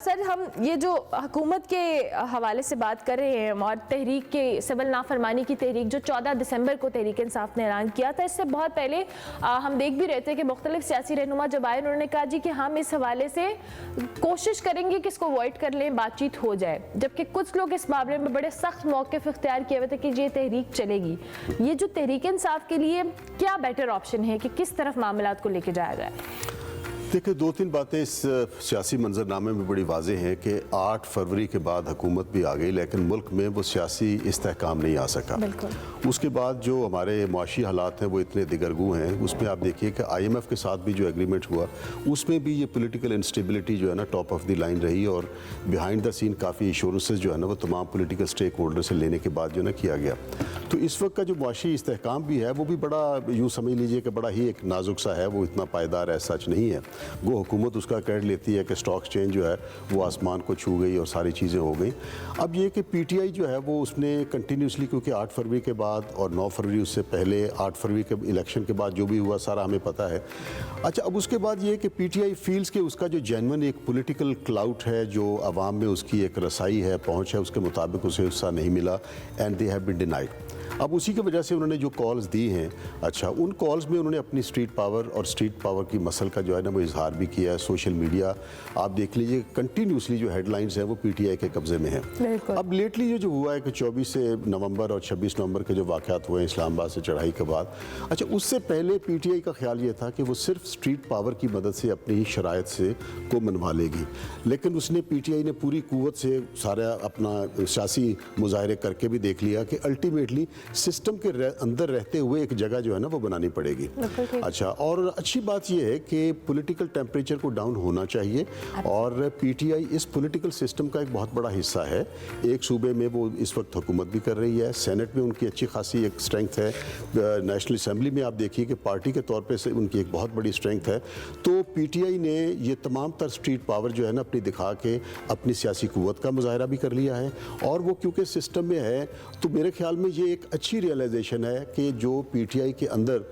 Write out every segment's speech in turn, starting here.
Sir, हम ये जो हुकूमत के हवाले से बात कर रहे हैं और तहरीक के सिविल नाफरमानी की तहरीक जो 14 दिसंबर को तहरीक इंसाफ ने ऐलान किया था, इससे बहुत पहले हम देख भी रहे थे कि मुख्तलिफ सियासी रहनुमा जब आए उन्होंने कहा जी कि हम इस हवाले से कोशिश करेंगे कि इसको अवॉइड कर लें, बातचीत हो जाए। जबकि कुछ लोग इस मामले में बड़े सख्त मौक़िफ़ इख्तियार किए हुए थे कि ये तहरीक चलेगी। ये जो तहरीक इंसाफ के लिए क्या बेटर ऑप्शन है कि किस तरफ मामलात को लेके जाया जाए? देखिए, दो तीन बातें इस सियासी मंजरनामे में बड़ी वाज़ेह हैं कि 8 फरवरी के बाद हुकूमत भी आ गई, लेकिन मुल्क में वो सियासी इस्तेहकाम नहीं आ सका। उसके बाद जो हमारे मुआशी हालात हैं वो इतने दिगरगू हैं। उसमें आप देखिए कि IMF के साथ भी जो एग्रीमेंट हुआ उसमें भी ये पोलिटिकल इंस्टेबिलिटी जो है ना टॉप ऑफ द लाइन रही, और बिहाइंड द सीन काफ़ी इंश्योरेंसेज जो है ना वो तमाम पोलिटिकल स्टेक होल्डर से लेने के बाद जो है ना किया गया। तो इस वक्त का जो मुआशी इस्तेहकाम भी है वो भी बड़ा, यूँ समझ लीजिए कि बड़ा ही एक नाजुक सा है, वो इतना पायदार है सच नहीं है। वो हुकूमत उसका क्रेडिट लेती है कि स्टॉक एक्सचेंज जो है वो आसमान को छू गई और सारी चीज़ें हो गई। अब ये कि PTI जो है वो उसने कंटिन्यूसली, क्योंकि 8 फरवरी के बाद और 9 फरवरी उससे पहले 8 फरवरी के इलेक्शन के बाद जो भी हुआ सारा हमें पता है। अच्छा, अब उसके बाद ये कि PTI फील्स के उसका जो जेन्युइन एक पॉलिटिकल क्लाउट है, जो आवाम में उसकी एक रसाई है, पहुँच है, उसके मुताबिक उसे हिस्सा नहीं मिला and they have been denied. अब उसी की वजह से उन्होंने जो कॉल्स दी हैं, अच्छा उन कॉल्स में उन्होंने अपनी स्ट्रीट पावर और स्ट्रीट पावर की मसल का जो है ना वो इजहार भी किया है। सोशल मीडिया आप देख लीजिए, कंटिन्यूसली जो हेडलाइंस हैं वो PTI के कब्जे में हैं। अब लेटली ये जो हुआ है कि 24 नवंबर और 26 नवंबर के जो वाक़यात हुए इस्लामाबाद से चढ़ाई के बाद, अच्छा उससे पहले PTI का ख्याल ये था कि वो सिर्फ स्ट्रीट पावर की मदद से अपनी ही शराइत से को मनवा लेगी, लेकिन उसने PTI ने पूरी कुव्वत से सारा अपना सियासी मुजाहरे करके भी देख लिया कि अल्टीमेटली सिस्टम के अंदर रहते हुए एक जगह जो है ना वो बनानी पड़ेगी। अच्छा, और अच्छी बात यह है कि पॉलिटिकल टेम्परेचर को डाउन होना चाहिए, और PTI इस पॉलिटिकल सिस्टम का एक बहुत बड़ा हिस्सा है। एक सूबे में वो इस वक्त हुकूमत भी कर रही है, सेनेट में उनकी अच्छी खासी एक स्ट्रेंथ है, नेशनल असम्बली में आप देखिए कि पार्टी के तौर पर से उनकी एक बहुत बड़ी स्ट्रेंथ है। तो PTI ने ये तमाम तर स्ट्रीट पावर जो है ना अपनी दिखा के अपनी सियासी कुव्वत का मुजाहरा भी कर लिया है, और वो क्योंकि सिस्टम में है तो मेरे ख्याल में ये एक अच्छी रियलाइजेशन है कि जो PTI के अंदर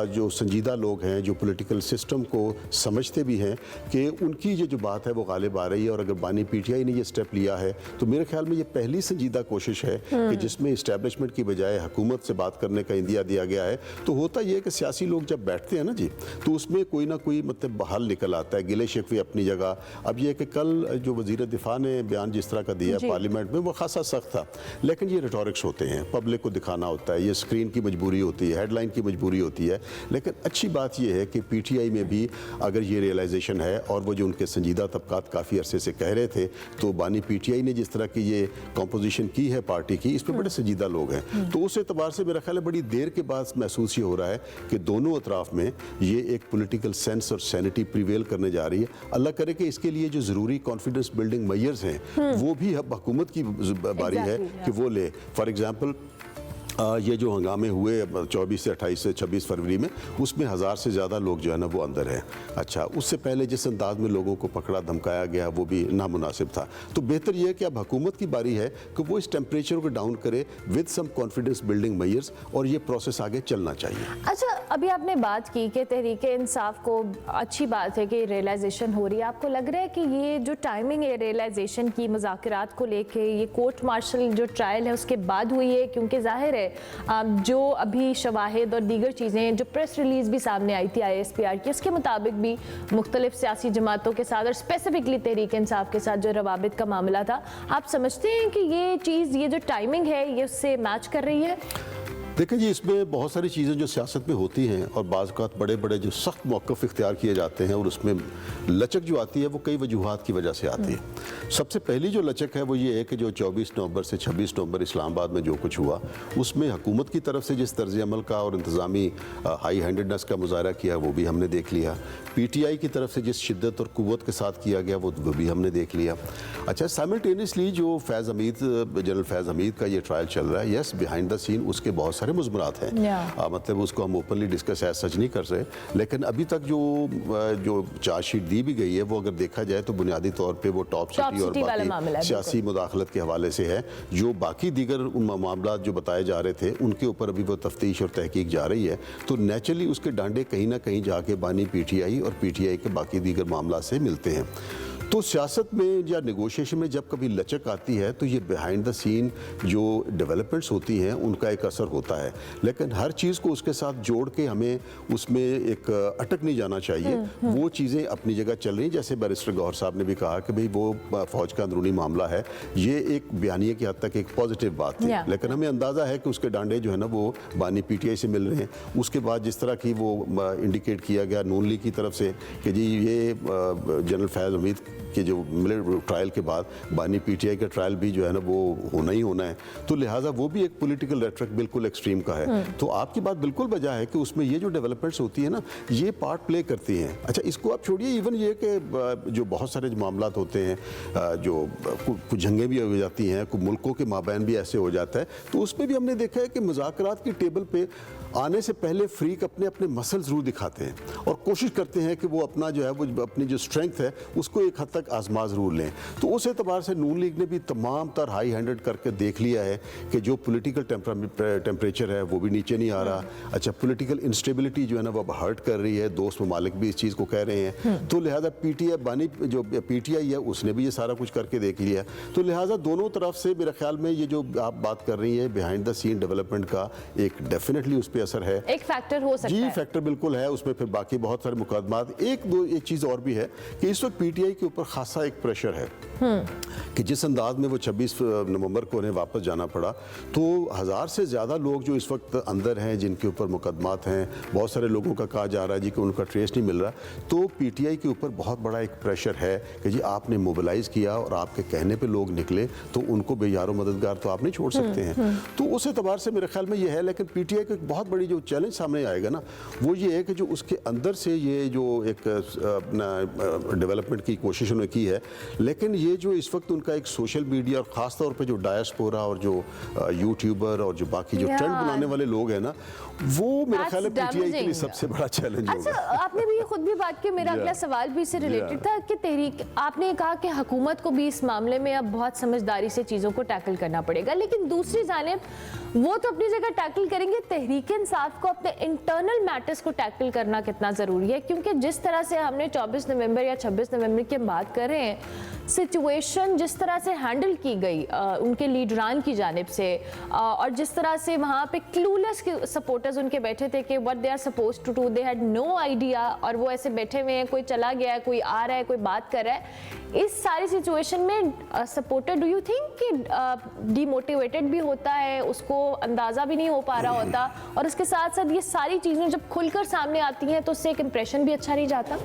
जो संजीदा लोग हैं, जो पॉलिटिकल सिस्टम को समझते भी हैं, कि उनकी ये जो बात है वो गालिब आ रही है। और अगर बानी PTI ने ये स्टेप लिया है तो मेरे ख्याल में ये पहली संजीदा कोशिश है कि जिसमें इस्टेब्लिशमेंट की बजाय हुकूमत से बात करने का इंदिया दिया गया है। तो होता ये है कि सियासी लोग जब बैठते हैं ना जी, तो उसमें कोई ना कोई मतलब हल निकल आता है, गिले शिकवे अपनी जगह। अब ये कि कल जो वज़ीर दिफा ने बयान जिस तरह का दिया पार्लियामेंट में वो खासा सख्त था, लेकिन ये रिटोरिक्स होते हैं, पब्लिक को दिखाना होता है, ये स्क्रीन की मजबूरी होती है, हेडलाइन की मजबूरी होती है। लेकिन अच्छी बात यह है कि PTI में भी अगर ये रियलाइजेशन है, और वो जो उनके संजीदा तबकात काफ़ी अरसे से कह रहे थे, तो बानी PTI ने जिस तरह की ये कॉम्पोजिशन की है पार्टी की, इसमें बड़े संजीदा लोग हैं। तो उस एतबार से मेरा ख्याल है बड़ी देर के बाद महसूस ये हो रहा है कि दोनों अतराफ में ये एक पोलिटिकल सेंस और सैनिटी प्रिवेल करने जा रही है। अल्लाह करे कि इसके लिए जो ज़रूरी कॉन्फिडेंस बिल्डिंग मेजर्स हैं वो भी अब हुकूमत की बारी है कि वो ले। फॉर एग्जाम्पल ये जो हंगामे हुए 24 से 28 से 26 फरवरी में, उसमें 1000 से ज़्यादा लोग जो है ना वो अंदर हैं। अच्छा, उससे पहले जिस अंदाज में लोगों को पकड़ा धमकाया गया वो भी नामुनासिब था। तो बेहतर ये है कि अब हुकूमत की बारी है कि वो इस टेम्परेचर को डाउन करे with some confidence building measures, और ये प्रोसेस आगे चलना चाहिए। अच्छा, अभी आपने बात की कि तहरीक इंसाफ को अच्छी बात है कि रियलाइजेशन हो रही है। आपको लग रहा है कि ये जो टाइमिंग है रियलाइजेशन की, मुज़ाकरात को लेके, ये कोर्ट मार्शल जो ट्रायल है उसके बाद हुई है? क्योंकि जाहिर है जो अभी शवाहिद और दीगर चीज़ें, जो प्रेस रिलीज़ भी सामने आई थी ISPR की, उसके मुताबिक भी मुख्तलिफ सियासी जमातों के साथ और स्पेसिफिकली तहरीक इंसाफ के साथ जो रवाबित का मामला था, आप समझते हैं कि ये चीज़, ये जो टाइमिंग है ये उससे मैच कर रही है? देखिए जी, इसमें बहुत सारी चीज़ें जो सियासत में होती हैं, और बाज़ औक़ात बड़े बड़े जो सख्त मौक़िफ़ इख्तियार किए जाते हैं, और उसमें लचक जो आती है वो कई वजूहात की वजह से आती है। सबसे पहली जो लचक है वो ये है कि जो 24 नवंबर से 26 नवंबर इस्लामाबाद में जो कुछ हुआ, उसमें हुकूमत की तरफ से जिस तर्ज़ अमल का और इंतज़ामी हाई हैंडेडनेस का मुज़ाहरा किया वो भी हमने देख लिया। PTI की तरफ से जिस शिद्दत और क़ुव्वत के साथ किया गया वो भी हमने देख लिया। अच्छा, साइमल्टेनियसली जो जनरल फैज़ हमीद का ये ट्रायल चल रहा है, यस बिहाइंड द सीन उसके बहुत सारे मुज़मरात हैं। मतलब उसको हम ओपनली डिस्कस एज सच नहीं कर रहे, लेकिन अभी तक जो चार्जशीट दी भी गई है वो अगर देखा जाए तो बुनियादी तौर पे वो टॉप सिटी और बाकी सियासी मुदाखलत के हवाले से है। जो बाकी दीगर मामला जो बताए जा रहे थे उनके ऊपर अभी वो तफ्तीश और तहकीक जा रही है, तो नेचुरली उसके डांडे कहीं ना कहीं जाके बानी PTI और PTI के बाकी दीगर मामला से मिलते हैं। तो सियासत में या नेगोशिएशन में जब कभी लचक आती है तो ये बिहाइंड द सीन जो डेवलपमेंट्स होती हैं उनका एक असर होता है, लेकिन हर चीज़ को उसके साथ जोड़ के हमें उसमें एक अटक नहीं जाना चाहिए। वो चीज़ें अपनी जगह चल रही, जैसे बैरिस्टर गौहर साहब ने भी कहा कि भाई वो फौज का अंदरूनी मामला है, ये एक बयानिए की हद तक एक पॉजिटिव बात थी, लेकिन हमें अंदाज़ा है कि उसके डांडे जो है ना वो बानी पीटीआई से मिल रहे हैं। उसके बाद जिस तरह की वो इंडिकेट किया गया नून लीग की तरफ से कि जी ये जनरल फैज़ हमीद के जो मिलिट्री ट्रायल के बाद बानी पीटीआई का ट्रायल भी जो है ना वो होना ही होना है, तो लिहाजा वो भी एक पॉलिटिकल रेटरिक बिल्कुल एक्सट्रीम का है। तो आपकी बात बिल्कुल वजह है कि उसमें ये जो डेवलपमेंट्स होती है ना ये पार्ट प्ले करती हैं। अच्छा, इसको आप छोड़िए, इवन ये कि जो बहुत सारे जो मामला होते हैं, जो कुछ जंगें भी हो जाती हैं, कुछ मुल्कों के माबैन भी ऐसे हो जाता है, तो उसमें भी हमने देखा है कि मुज़ाकरात की टेबल पे आने से पहले फ्रीक अपने अपने मसल ज़रूर दिखाते हैं और कोशिश करते हैं कि वो अपना जो है वो अपनी जो स्ट्रेंथ है उसको एक हद तक आजमा ज़रूर लें। तो उस एतबार से नून लीग ने भी तमाम तर हाई हैंडेड करके देख लिया है कि जो पॉलिटिकल टेम्परेचर है वो भी नीचे नहीं आ रहा। अच्छा, पॉलिटिकल इंस्टेबिलिटी जो है ना वो अब हर्ट कर रही है, दोस्त ममालिक भी इस चीज़ को कह रहे हैं। तो लिहाजा पीटीआई बानी जो पीटीआई है उसने भी ये सारा कुछ करके देख लिया। तो लिहाजा दोनों तरफ से मेरे ख्याल में ये जो आप बात कर रही है बिहाइंड द सीन डेवलपमेंट का एक डेफिनेटली उस पर असर है, एक फैक्टर हो सकता है। जी फैक्टर बिल्कुल है उसमें। फिर बाकी बहुत सारे मुकदमात, एक चीज़ और भी है कि इस वक्त पीटीआई के ऊपर खासा एक प्रेशर है कि जिस अंदाज में वो 26 नवंबर को उन्हें वापस जाना पड़ा, तो 1000 से ज़्यादा लोग जो इस वक्त अंदर हैं जिनके ऊपर मुकदमात हैं, बहुत सारे लोगों का कहा जा रहा है जी कि उनका ट्रेस नहीं मिल रहा। तो पीटीआई के ऊपर बहुत बड़ा एक प्रेशर है कि जी आपने मोबिलाइज़ किया और आपके कहने पे लोग निकले, तो उनको बेयारो मददगार तो आप नहीं छोड़ सकते हैं। तो उस एतबार से मेरे ख्याल में ये है। लेकिन पीटीआई को एक बहुत बड़ी जो चैलेंज सामने आएगा ना वो ये है कि जो उसके अंदर से ये जो एक अपना डेवलपमेंट की कोशिश उन्होंने की है, लेकिन ये जो इस वक्त उनका एक सोशल मीडिया और ख़ास तौर पे जो डायस्पोरा और जो यूट्यूबर और जो बाकी जो ट्रेंड बनाने वाले लोग हैं ना, वो मेरा ख्याल है पीटीआई के लिए सबसे बड़ा चैलेंज होगा। अच्छा, आपने भी खुद भी बात की, मेरा अगला सवाल भी इससे रिलेटेड था कि तहरीक, आपने कहा कि हुकूमत को भी इस मामले में अब बहुत समझदारी से चीज़ों को टैकल करना पड़ेगा, लेकिन दूसरी जानिब वो तो अपनी जगह टैकल करेंगे, तहरीक इंसाफ को अपने इंटरनल मैटर्स को टैकल करना कितना ज़रूरी है? क्योंकि जिस तरह से हमने 24 नवंबर या 26 नवंबर की बात कर रहे हैं, सिचुएशन जिस तरह से हैंडल की गई उनके लीडरान की जानिब से, और जिस तरह से वहाँ पे क्लूलेस सपोर्टर्स उनके बैठे थे कि what they are supposed to do, they had no idea, और वो ऐसे बैठे हुए हैं, कोई चला गया है, कोई आ रहा है, कोई बात कर रहा है। इस सारी सिचुएशन में सपोर्टर, डू यू थिंक कि डीमोटिवेटेड भी होता है, उसको अंदाज़ा भी नहीं हो पा रहा होता, और उसके साथ साथ ये सारी चीज़ें जब खुलकर सामने आती हैं तो उससे एक इम्प्रेशन भी अच्छा नहीं जाता?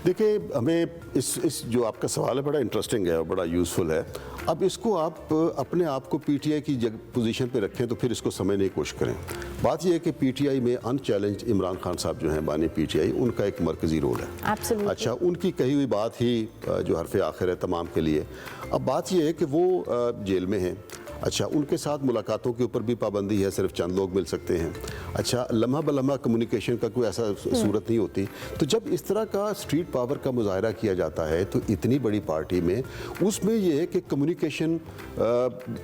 देखिए, हमें इस जो आपका सवाल है बड़ा इंटरेस्टिंग है और बड़ा यूज़फुल है। अब इसको आप अपने आप को पीटीआई की पोजीशन पे रखें तो फिर इसको समझने की कोशिश करें। बात यह है कि पीटीआई में अनचैलेंज इमरान खान साहब जो हैं बानी पीटीआई, उनका एक मरकज़ी रोल है। Absolutely. अच्छा, उनकी कही हुई बात ही जो हरफ़े आखिर है तमाम के लिए। अब बात यह है कि वो जेल में हैं। अच्छा, उनके साथ मुलाकातों के ऊपर भी पाबंदी है, सिर्फ चंद लोग मिल सकते हैं। अच्छा, लम्हा बलम्हा कम्युनिकेशन का कोई ऐसा सूरत नहीं होती। तो जब इस तरह का स्ट्रीट पावर का मुजाहरा किया जाता है तो इतनी बड़ी पार्टी में उसमें यह है कि कम्युनिकेशन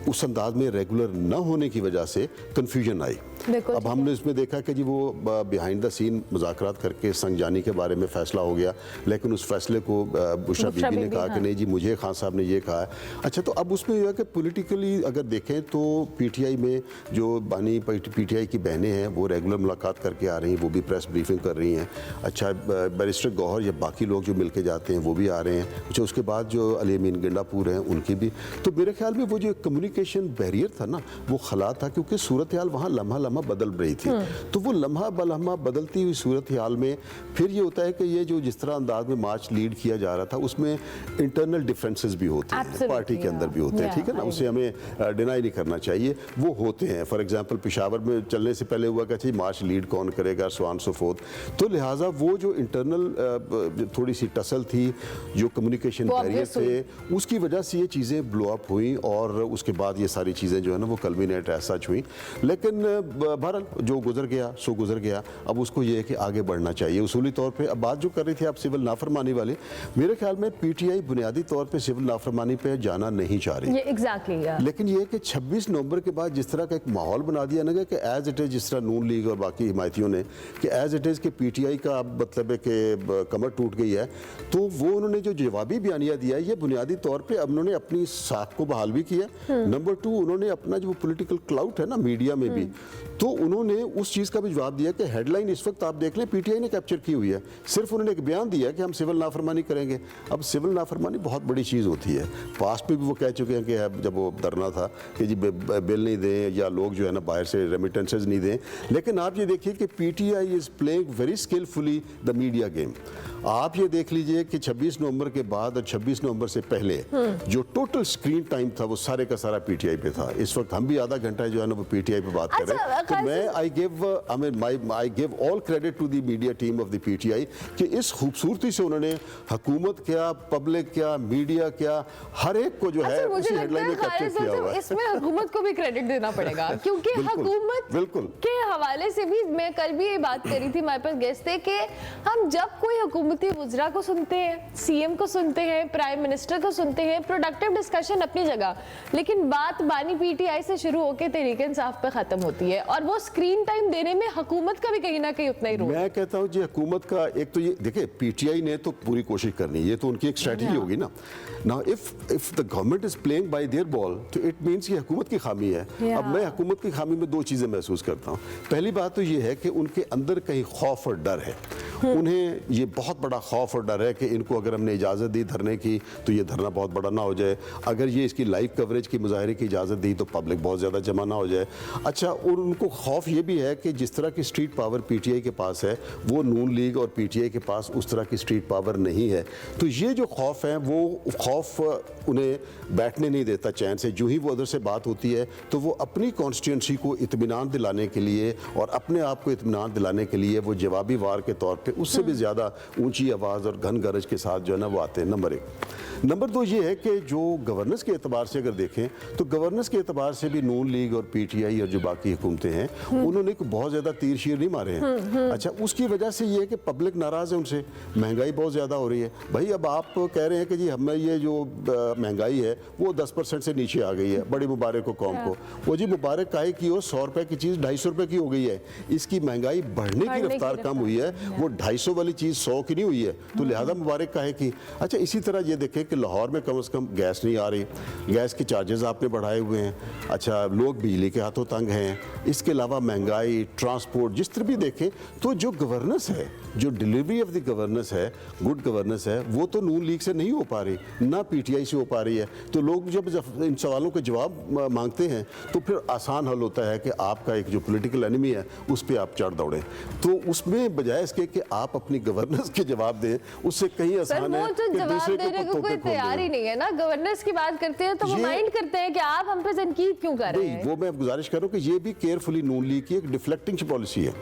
उस अंदाज में रेगुलर न होने की वजह से कन्फ्यूजन आई। अब हमने इसमें देखा कि जी वो बिहाइंड द सीन मुज़ाकरात करके संगजानी के बारे में फ़ैसला हो गया, लेकिन उस फैसले को बुशरा बीबी ने कहा कि नहीं जी मुझे खान साहब ने ये कहा है। अच्छा, तो अब उसमें यह है कि पॉलिटिकली अगर देखें तो पीटीआई में जो बानी पीटीआई की बहनें हैं वो रेगुलर मुलाकात करके आ रही हैं, वो भी प्रेस ब्रीफिंग कर रही हैं। अच्छा, बैरिस्टर गौहर या बाकी लोग जो मिल के जाते हैं वो भी आ रहे हैं। अच्छा, उसके बाद जो अली अमीन गंडापुर हैं उनकी भी। तो मेरे ख्याल में वो जो कम्युनिकेशन बैरियर था ना वो खला था, क्योंकि सूरत हाल वहाँ लम्हा लम्हा बदल रही थी। तो वो लम्हा बलम्हा बदलती हुई सूरत हाल में फिर ये होता है कि ये जो जिस तरह अंदाज में मार्च लीड किया जा रहा था उसमें इंटरनल डिफरेंसेस भी होते हैं, पार्टी के अंदर भी होते हैं, ठीक है ना, उसे हमें डिनाई नहीं करना चाहिए, वो होते हैं। फॉर एग्जांपल पेशावर में चलने से पहले हुआ कि मार्च लीड कौन करेगा, सो ऑन सो फोर्थ। तो लिहाजा वो जो इंटरनल थोड़ी सी टसल थी, जो कम्युनिकेशन बैरियर थे, उसकी वजह से ये चीज़ें ब्लो अप हुई और उसके बाद ये सारी चीज़ें जो है ना वो कल्मिनेट ऐसा हुई। लेकिन बहरहाल जो गुजर गया सो गुजर गया। अब उसको ये है कि आगे बढ़ना चाहिए उसूली तौर पे। अब बात जो कर रही थी आप सिविल नाफरमानी वाली, मेरे ख्याल में पीटीआई बुनियादी तौर पे सिविल नाफरमानी पे जाना नहीं चाह रही, एग्जैक्टली, लेकिन ये है कि 26 नवंबर के बाद जिस तरह का एक माहौल बना दिया ना कि एज इट इज़, जिस तरह नून लीग और बाकी हिमायतियों ने कि एज इट इज़ कि पीटीआई का अब मतलब है कि कमर टूट गई है, तो वो उन्होंने जो जवाबी बयानिया दिया है ये बुनियादी तौर पे अब उन्होंने अपनी साख को बहाल भी किया। नंबर 2, उन्होंने अपना जो पॉलिटिकल क्लाउट है ना मीडिया में भी, तो उन्होंने उस चीज़ का भी जवाब दिया कि हेडलाइन इस वक्त आप देख लें पीटीआई ने कैप्चर की हुई है, सिर्फ उन्होंने एक बयान दिया कि हम सिविल नाफरमानी करेंगे। अब सिविल नाफरमानी बहुत बड़ी चीज़ होती है, पास्ट में भी वो कह चुके हैं कि जब वो धरना था कि जी बिल नहीं दें या लोग जो है ना बाहर से रेमिटेंसेज नहीं दें, लेकिन आप ये देखिए कि PTI is playing very skilfully the media game. आप ये देख लीजिए कि 26 नवंबर के बाद और 26 नवंबर से पहले जो टोटल स्क्रीन टाइम था वो सारे का सारा पीटीआई पे था। इस वक्त हम भी आधा घंटा जो है ना वो पीटीआई पे बात कर रहे हैं, तो मैं I give all credit to the media team of the PTI कि इस खूबसूरती से उन्होंने हुकूमत क्या, पब्लिक क्या, मीडिया क्या, हर एक को जो है उसी हेडलाइन में कैप्चर किया हुआ है। इसमें हुकूमत को भी क्रेडिट देना पड़ेगा क्योंकि हुकूमत के हवाले से भी मैं कल भी ये बात करी थी, हमारे पास गेस्ट थे कि हम जब कोई हुकूमती वुज़रा को सुनते हैं, सीएम को सुनते हैं, प्राइम मिनिस्टर को सुनते हैं, प्रोडक्टिव डिस्कशन अपनी जगह, लेकिन बात बानी पीटीआई से शुरू होकर तहरीक इंसाफ पे खत्म होती है और वो स्क्रीन टाइम देने में हुकूमत का भी कहीं ना कहीं उतना ही रोल। मैं कहता हूँ जी हुकूमत का एक तो ये देखिए, पीटीआई ने तो पूरी कोशिश करनी है, ये तो उनकी एक स्ट्रेटजी होगी ना। Now if the government is playing by there ball तो इट मींस ये हुकूमत की खामी है। अब मैं हुकूमत की खामी में दो चीजें महसूस करता हूँ। पहली बात तो ये है कि उनके अंदर कहीं खौफ और डर है, उन्हें ये बहुत बड़ा खौफ और डर है कि इनको अगर हमने इजाज़त दी धरने की तो ये धरना बहुत बड़ा ना हो जाए, अगर ये इसकी लाइव कवरेज की मुजाहरे की इजाज़त दी तो पब्लिक बहुत ज़्यादा जमा ना हो जाए। अच्छा, और उनको खौफ ये भी है कि जिस तरह की स्ट्रीट पावर पीटीआई के पास है वो नून लीग और पीटीआई के पास उस तरह की स्ट्रीट पावर नहीं है। तो ये जो खौफ है वो खौफ उन्हें बैठने नहीं देता चैन से। जो ही वो उधर से बात होती है तो वो अपनी कॉन्स्टिट्यूंसी को इत्मीनान दिलाने के लिए और अपने आप को इत्मीनान दिलाने के लिए वो जवाबी वार के तौर पे उससे भी ज़्यादा ऊंची आवाज़ और घन गरज के साथ जो है ना वो आते हैं। नंबर 1। नंबर 2 ये है कि जो गवर्नेंस के एतबार से अगर देखें तो गवर्नेंस के एतबार से भी नून लीग और पीटीआई और जो बाकी हुकूमतें हैं उन्होंने बहुत ज़्यादा तीर शीर नहीं मारे हैं। अच्छा, उसकी वजह से ये है कि पब्लिक नाराज़ है उनसे, महंगाई बहुत ज़्यादा हो रही है। भाई अब आप कह रहे हैं कि जी हमें ये जो महंगाई है वो 10% से नीचे आ गई है, बड़ी मुबारक हो कौम को। वो जी मुबारक काहे की हो, 100 रुपए की चीज़ 250 रुपए की हो गई है। इसकी महंगाई बढ़ने की रफ्तार कम हुई है, वो 250 वाली चीज़ 100 की नहीं हुई है, तो लिहाजा मुबारक काहे की। अच्छा, इसी तरह ये देखें कि लाहौर में कम से कम गैस नहीं आ रही, गैस के चार्जेस आपने बढ़ाए हुए हैं। अच्छा, लोग बिजली के हाथों तंग हैं। इसके अलावा महंगाई, ट्रांसपोर्ट, जिस तरह भी देखें तो जो गवर्नेंस है, जो डिलीवरी ऑफ द गवर्नेंस है, गुड गवर्नेंस है, वो तो नून लीग से नहीं हो पा रही, ना पीटीआई से हो पा रही है। तो लोग जब इन सवालों के जवाब मांगते हैं तो फिर आसान हल होता है कि आपका एक जो पॉलिटिकल एनिमी है उस पर आप चढ़ दौड़ें। तो उसमें बजाय इसके कि आप अपनी गवर्नेंस के जवाब दें, उससे कहीं आसान है कि दूसरे को कोई तैयार ही नहीं है ना। गवर्नेंस की बात करते हैं तो वो माइंड करते हैं कि आप हम पे तनकीद क्यों कर रहे हैं। वो मैं गुजारिश कर रहा हूँ कि ये भी केयरफुली नून लीग की एक डिफ्लेक्टिंग पॉलिसी है।